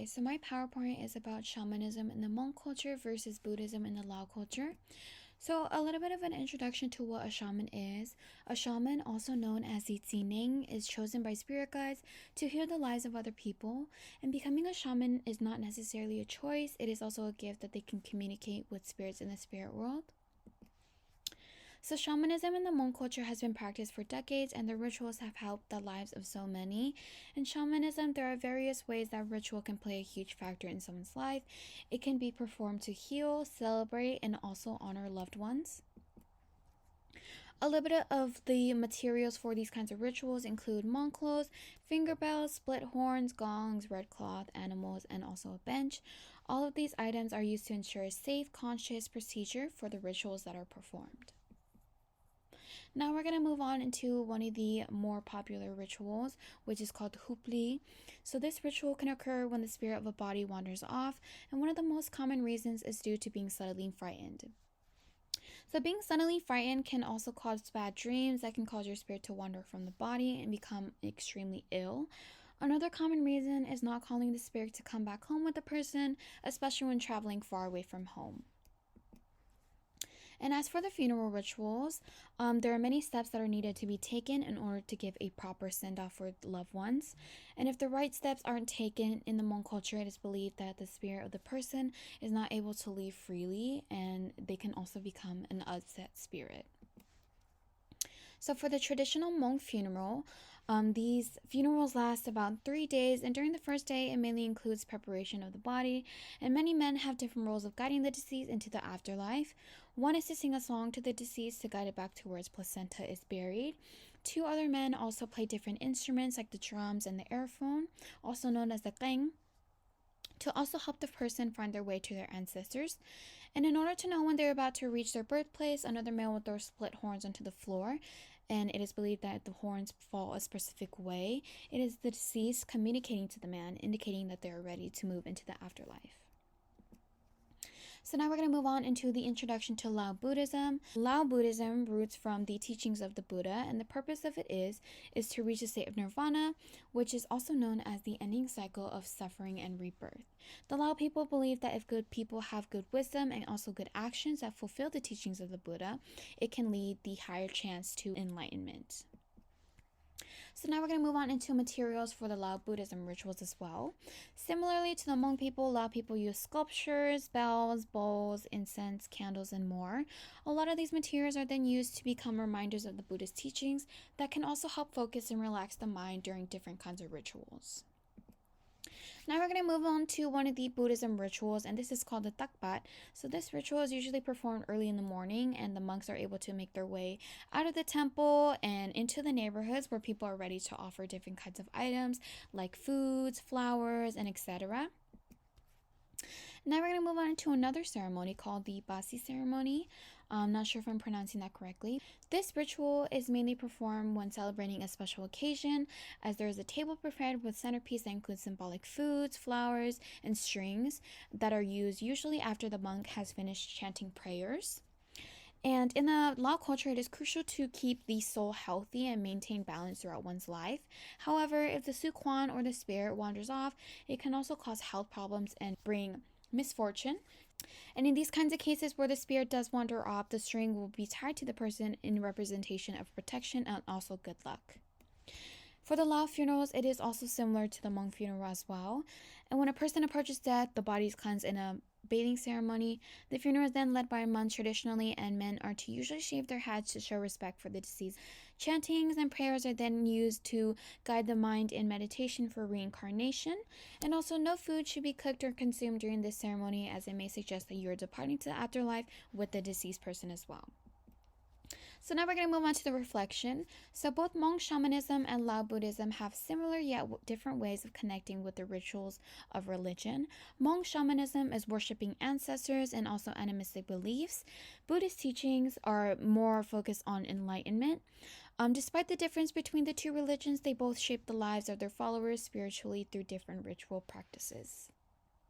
Hi, so my PowerPoint is about shamanism in the Hmong culture versus Buddhism in the Lao culture. So, a little bit of an introduction to what a shaman is. A shaman, also known as the Tsining, is chosen by spirit guides to heal the lives of other people. And becoming a shaman is not necessarily a choice, it is also a gift that they can communicate with spirits in the spirit world. So, shamanism in the Hmong culture has been practiced for decades, and the rituals have helped the lives of so many. In shamanism, there are various ways that ritual can play a huge factor in someone's life. It can be performed to heal, celebrate, and also honor loved ones. A little bit of the materials for these kinds of rituals include monk clothes, finger bells, split horns, gongs, red cloth, animals, and also a bench. All of these items are used to ensure a safe, conscious procedure for the rituals that are performed. Now we're going to move on into one of the more popular rituals, which is called Hupli. So this ritual can occur when the spirit of a body wanders off, and one of the most common reasons is due to being suddenly frightened. So being suddenly frightened can also cause bad dreams that can cause your spirit to wander from the body and become extremely ill. Another common reason is not calling the spirit to come back home with the person, especially when traveling far away from home. And as for the funeral rituals, there are many steps that are needed to be taken in order to give a proper send off for loved ones. And if the right steps aren't taken in the Hmong culture, it is believed that the spirit of the person is not able to leave freely, and they can also become an upset spirit. So for the traditional Hmong funeral, these funerals last about 3 days, and during the first day, it mainly includes preparation of the body, and many men have different roles of guiding the deceased into the afterlife. One is to sing a song to the deceased to guide it back to where its placenta is buried. Two other men also play different instruments like the drums and the airphone, also known as the qeng, to also help the person find their way to their ancestors. And in order to know when they're about to reach their birthplace, another man will throw split horns onto the floor, and it is believed that if the horns fall a specific way, it is the deceased communicating to the man, indicating that they are ready to move into the afterlife. So now we're going to move on into the introduction to Lao Buddhism. Lao Buddhism roots from the teachings of the Buddha, and the purpose of it is to reach a state of nirvana, which is also known as the ending cycle of suffering and rebirth. The Lao people believe that if good people have good wisdom and also good actions that fulfill the teachings of the Buddha, it can lead the higher chance to enlightenment. So now we're going to move on into materials for the Lao Buddhism rituals as well. Similarly to the Hmong people, Lao people use sculptures, bells, bowls, incense, candles, and more. A lot of these materials are then used to become reminders of the Buddhist teachings that can also help focus and relax the mind during different kinds of rituals. Now we're going to move on to one of the Buddhism rituals, and this is called the Takbat. So this ritual is usually performed early in the morning, and the monks are able to make their way out of the temple and into the neighborhoods where people are ready to offer different kinds of items like foods, flowers, and etc. Now we're going to move on to another ceremony called the Basi ceremony. I'm not sure if I'm pronouncing that correctly. This ritual is mainly performed when celebrating a special occasion, as there is a table prepared with centerpiece that includes symbolic foods, flowers, and strings that are used usually after the monk has finished chanting prayers. And in the Lao culture, it is crucial to keep the soul healthy and maintain balance throughout one's life. However, if the Suquan or the spirit wanders off, it can also cause health problems and bring misfortune. And in these kinds of cases where the spirit does wander off, the string will be tied to the person in representation of protection and also good luck. For the Lao funerals, it is also similar to the Hmong funeral as well. And when a person approaches death, the body is cleansed in a bathing ceremony. The funeral is then led by a monk traditionally, and men are to usually shave their heads to show respect for the deceased. Chantings and prayers are then used to guide the mind in meditation for reincarnation. And also, no food should be cooked or consumed during this ceremony, as it may suggest that you are departing to the afterlife with the deceased person as well. So now we're going to move on to the reflection. So both Hmong shamanism and Lao Buddhism have similar yet different ways of connecting with the rituals of religion. Hmong shamanism is worshiping ancestors and also animistic beliefs. Buddhist teachings are more focused on enlightenment. Despite the difference between the two religions, they both shape the lives of their followers spiritually through different ritual practices.